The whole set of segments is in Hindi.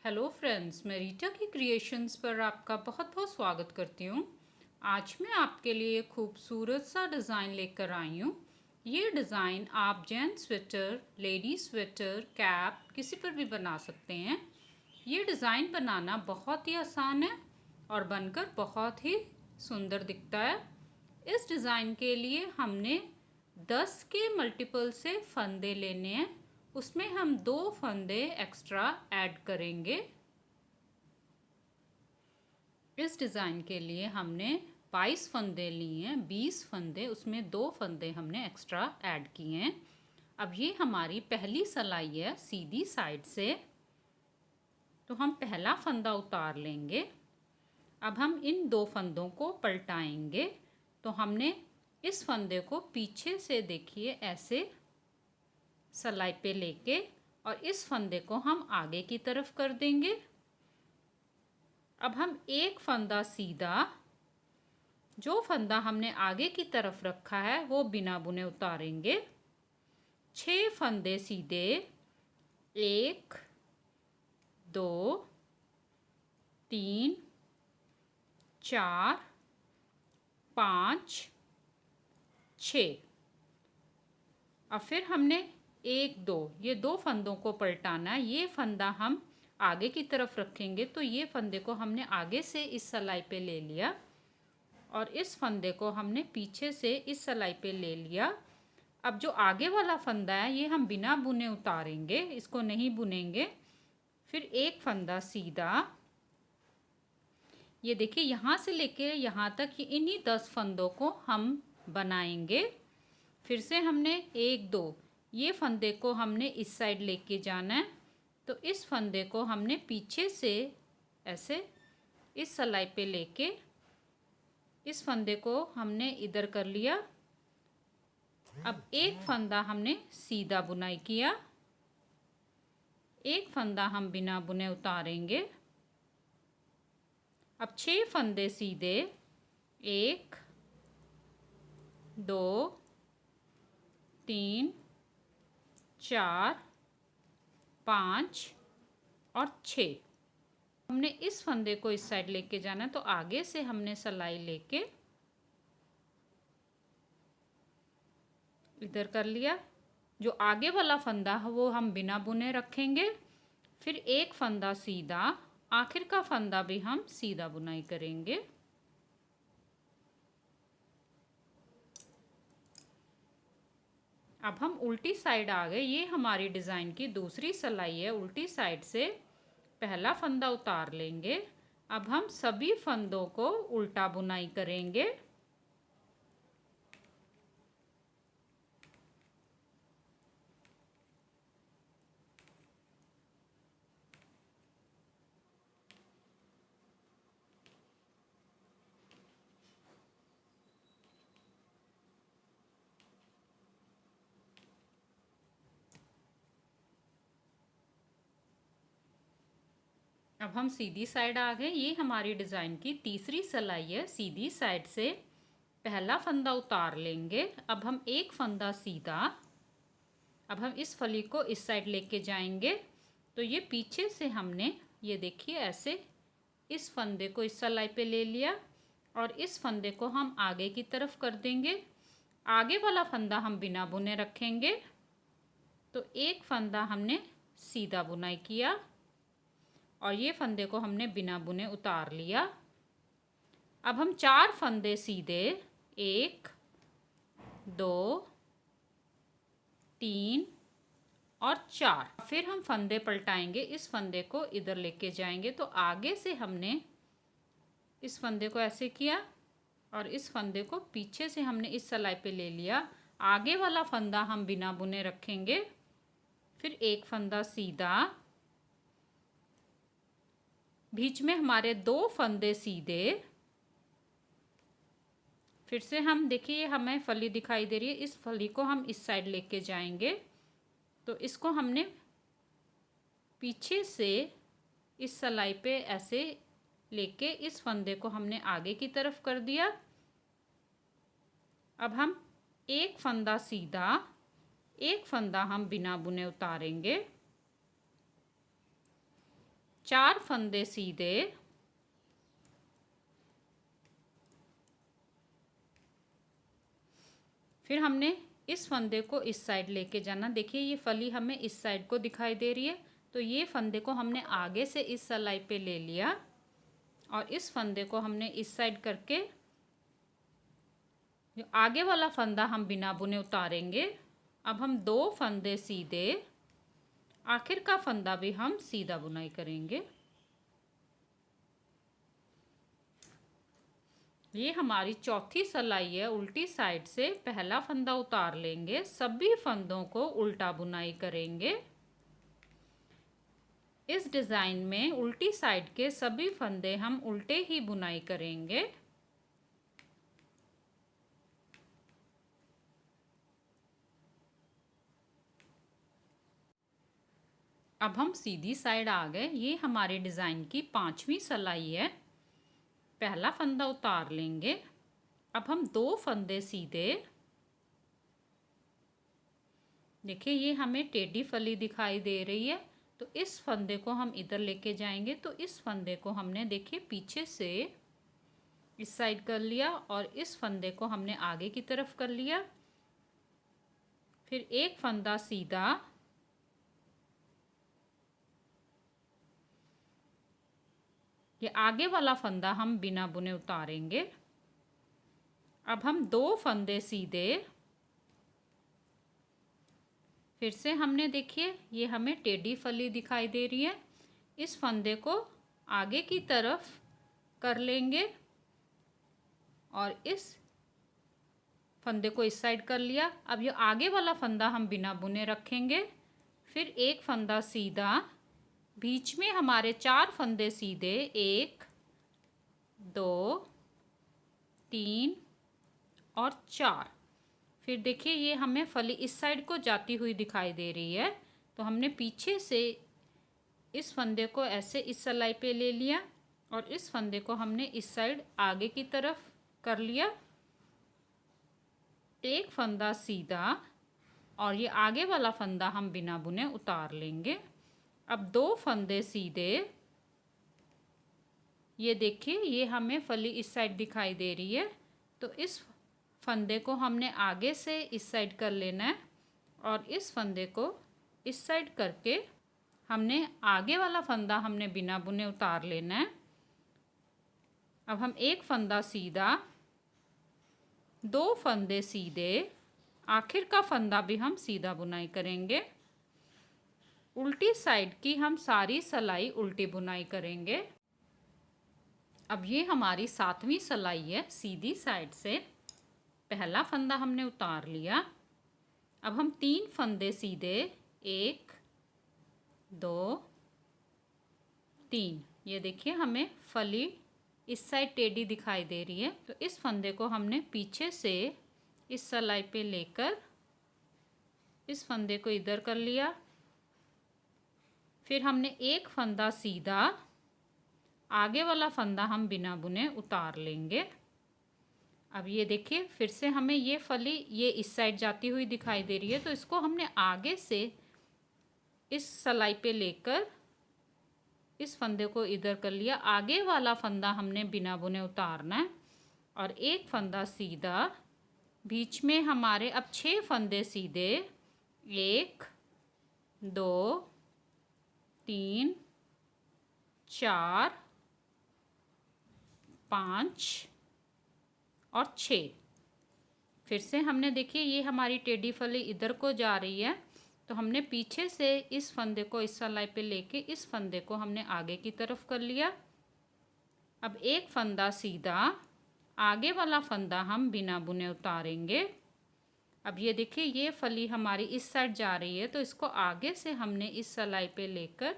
हेलो फ्रेंड्स, मैं रीटा की क्रिएशंस पर आपका बहुत बहुत स्वागत करती हूँ। आज मैं आपके लिए खूबसूरत सा डिज़ाइन लेकर आई हूँ। ये डिज़ाइन आप gents sweater, lady sweater, cap किसी पर भी बना सकते हैं। ये डिज़ाइन बनाना बहुत ही आसान है और बनकर बहुत ही सुंदर दिखता है। इस डिज़ाइन के लिए हमने 10 के मल्टीपल से फंदे लेने हैं। उसमें हम 2 फंदे एक्स्ट्रा ऐड करेंगे। इस डिज़ाइन के लिए हमने 22 फंदे लिए हैं, 20 फंदे, उसमें 2 फंदे हमने एक्स्ट्रा ऐड किए हैं। अब ये हमारी पहली सिलाई है सीधी साइड से, तो हम पहला फंदा उतार लेंगे। अब हम इन 2 फंदों को पलटाएंगे। तो हमने इस फंदे को पीछे से देखिए ऐसे सिलाई पे लेके और इस फंदे को हम आगे की तरफ कर देंगे। अब हम एक फंदा सीधा, जो फंदा हमने आगे की तरफ रखा है वो बिना बुने उतारेंगे। 6 फंदे सीधे, 1 2 3 4 5 6। अब फिर हमने 1 2 ये 2 फंदों को पलटाना है। ये फंदा हम आगे की तरफ रखेंगे, तो ये फंदे को हमने आगे से इस सिलाई पे ले लिया और इस फंदे को हमने पीछे से इस सिलाई पे ले लिया। अब जो आगे वाला फंदा है ये हम बिना बुने उतारेंगे, इसको नहीं बुनेंगे। फिर एक फंदा सीधा, ये देखिए यहाँ से लेके यहाँ तक इन्हीं 10 फंदों को हम बनाएंगे। फिर से हमने 1 2 ये फंदे को हमने इस साइड लेके जाना है, तो इस फंदे को हमने पीछे से ऐसे इस सिलाई पे लेके इस फंदे को हमने इधर कर लिया। अब एक फंदा हमने सीधा बुनाई किया, एक फंदा हम बिना बुने उतारेंगे। अब 6 फंदे सीधे, 1 2 3 4 5 और 6। हमने इस फंदे को इस साइड लेके जाना है, तो आगे से हमने सिलाई लेके इधर कर लिया। जो आगे वाला फंदा है वो हम बिना बुने रखेंगे। फिर एक फंदा सीधा, आखिर का फंदा भी हम सीधा बुनाई करेंगे। अब हम उल्टी साइड आ गए। ये हमारी डिज़ाइन की दूसरी सिलाई है। उल्टी साइड से पहला फंदा उतार लेंगे। अब हम सभी फंदों को उल्टा बुनाई करेंगे। अब हम सीधी साइड आ गए। ये हमारी डिज़ाइन की तीसरी सिलाई है। सीधी साइड से पहला फंदा उतार लेंगे। अब हम एक फंदा सीधा, अब हम इस फली को इस साइड लेके जाएंगे। तो ये पीछे से हमने, ये देखिए ऐसे इस फंदे को इस सिलाई पे ले लिया और इस फंदे को हम आगे की तरफ कर देंगे। आगे वाला फंदा हम बिना बुने रखेंगे। तो एक फंदा हमने सीधा बुनाई किया और ये फंदे को हमने बिना बुने उतार लिया। अब हम 4 फंदे सीधे, 1 2 3 और 4। फिर हम फंदे पलटाएंगे। इस फंदे को इधर लेके जाएंगे, तो आगे से हमने इस फंदे को ऐसे किया और इस फंदे को पीछे से हमने इस सिलाई पे ले लिया। आगे वाला फंदा हम बिना बुने रखेंगे। फिर एक फंदा सीधा, बीच में हमारे 2 फंदे सीधे। फिर से हम देखिए हमें फली दिखाई दे रही है, इस फली को हम इस साइड लेके जाएंगे। तो इसको हमने पीछे से इस सिलाई पे ऐसे लेके इस फंदे को हमने आगे की तरफ कर दिया। अब हम एक फंदा सीधा, एक फंदा हम बिना बुने उतारेंगे। 4 फंदे सीधे, फिर हमने इस फंदे को इस साइड लेके जाना। देखिए ये फली हमें इस साइड को दिखाई दे रही है, तो ये फंदे को हमने आगे से इस सलाई पे ले लिया और इस फंदे को हमने इस साइड करके जो आगे वाला फंदा हम बिना बुने उतारेंगे। अब हम 2 फंदे सीधे, आखिर का फंदा भी हम सीधा बुनाई करेंगे। ये हमारी चौथी सलाई है। उल्टी साइड से पहला फंदा उतार लेंगे, सभी फंदों को उल्टा बुनाई करेंगे। इस डिज़ाइन में उल्टी साइड के सभी फंदे हम उल्टे ही बुनाई करेंगे। अब हम सीधी साइड आ गए। ये हमारे डिज़ाइन की 5वीं सलाई है। पहला फंदा उतार लेंगे। अब हम 2 फंदे सीधे, देखिए ये हमें टेढ़ी फली दिखाई दे रही है, तो इस फंदे को हम इधर लेके जाएंगे। तो इस फंदे को हमने देखिए पीछे से इस साइड कर लिया और इस फंदे को हमने आगे की तरफ कर लिया। फिर एक फंदा सीधा, ये आगे वाला फंदा हम बिना बुने उतारेंगे। अब हम 2 फंदे सीधे, फिर से हमने देखिए ये हमें टेढ़ी फली दिखाई दे रही है, इस फंदे को आगे की तरफ कर लेंगे और इस फंदे को इस साइड कर लिया। अब ये आगे वाला फंदा हम बिना बुने रखेंगे। फिर एक फंदा सीधा, बीच में हमारे 4 फंदे सीधे, 1 2 3 और 4। फिर देखिए ये हमें फली इस साइड को जाती हुई दिखाई दे रही है, तो हमने पीछे से इस फंदे को ऐसे इस सलाई पे ले लिया और इस फंदे को हमने इस साइड आगे की तरफ कर लिया। एक फंदा सीधा और ये आगे वाला फंदा हम बिना बुने उतार लेंगे। अब 2 फंदे सीधे, ये देखिए ये हमें फली इस साइड दिखाई दे रही है, तो इस फंदे को हमने आगे से इस साइड कर लेना है और इस फंदे को इस साइड करके हमने आगे वाला फंदा हमने बिना बुने उतार लेना है। अब हम एक फंदा सीधा, 2 फंदे सीधे, आखिर का फंदा भी हम सीधा बुनाई करेंगे। उल्टी साइड की हम सारी सलाई उल्टी बुनाई करेंगे। अब ये हमारी 7वीं सलाई है। सीधी साइड से पहला फंदा हमने उतार लिया। अब हम 3 फंदे सीधे, 1 2 3, ये देखिए हमें फली इस साइड टेढ़ी दिखाई दे रही है, तो इस फंदे को हमने पीछे से इस सलाई पे लेकर इस फंदे को इधर कर लिया। फिर हमने एक फंदा सीधा, आगे वाला फंदा हम बिना बुने उतार लेंगे। अब ये देखिए फिर से हमें ये फली ये इस साइड जाती हुई दिखाई दे रही है, तो इसको हमने आगे से इस सलाई पे लेकर इस फंदे को इधर कर लिया। आगे वाला फंदा हमने बिना बुने उतारना है और एक फंदा सीधा, बीच में हमारे अब 6 फंदे सीधे, 1 2 3 4 5 और 6। फिर से हमने देखिए ये हमारी टेढ़ी फली इधर को जा रही है, तो हमने पीछे से इस फंदे को इस सलाई पे लेके इस फंदे को हमने आगे की तरफ कर लिया। अब एक फंदा सीधा, आगे वाला फंदा हम बिना बुने उतारेंगे। अब ये देखिए ये फली हमारी इस साइड जा रही है, तो इसको आगे से हमने इस सलाई पे लेकर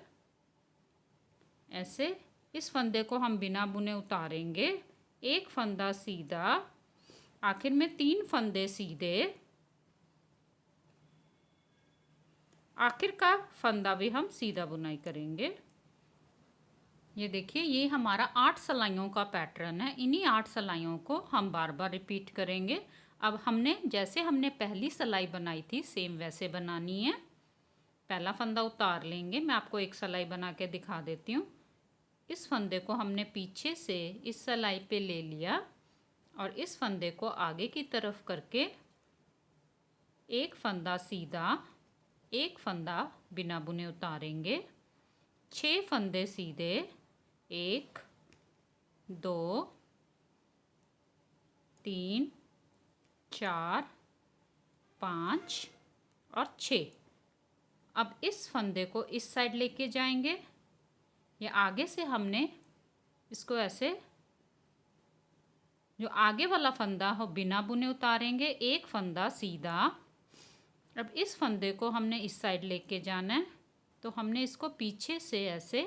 ऐसे इस फंदे को हम बिना बुने उतारेंगे। एक फंदा सीधा, आखिर में 3 फंदे सीधे, आखिर का फंदा भी हम सीधा बुनाई करेंगे। ये देखिए ये हमारा 8 सलाइयों का पैटर्न है। इन्हीं 8 सलाइयों को हम बार बार रिपीट करेंगे। अब हमने जैसे हमने पहली सलाई बनाई थी सेम वैसे बनानी है। पहला फंदा उतार लेंगे। मैं आपको एक सिलाई बना के दिखा देती हूँ। इस फंदे को हमने पीछे से इस सिलाई पे ले लिया और इस फंदे को आगे की तरफ करके एक फंदा सीधा, एक फंदा बिना बुने उतारेंगे। 6 फंदे सीधे, 1 2 3 4 5 और 6। अब इस फंदे को इस साइड लेके जाएंगे। ये आगे से हमने इसको ऐसे, जो आगे वाला फंदा हो बिना बुने उतारेंगे, एक फंदा सीधा। अब इस फंदे को हमने इस साइड लेके जाना है, तो हमने इसको पीछे से ऐसे,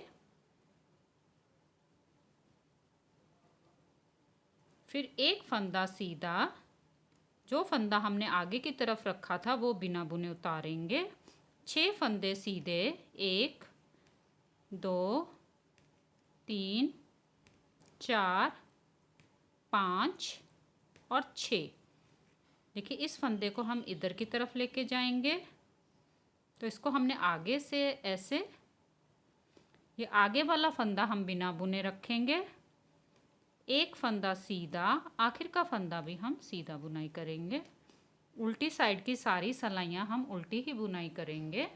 फिर एक फंदा सीधा, जो फंदा हमने आगे की तरफ रखा था वो बिना बुने उतारेंगे। 6 फंदे सीधे, 1 2 3 4 5 और 6। देखिए इस फंदे को हम इधर की तरफ लेके जाएंगे, तो इसको हमने आगे से ऐसे, ये आगे वाला फंदा हम बिना बुने रखेंगे, एक फंदा सीधा, आखिर का फंदा भी हम सीधा बुनाई करेंगे। उल्टी साइड की सारी सिलाइयाँ हम उल्टी ही बुनाई करेंगे।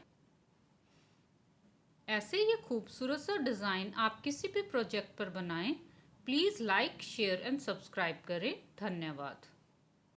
ऐसे ये खूबसूरत सा डिज़ाइन आप किसी भी प्रोजेक्ट पर बनाएं। Please like, share and subscribe करें। धन्यवाद।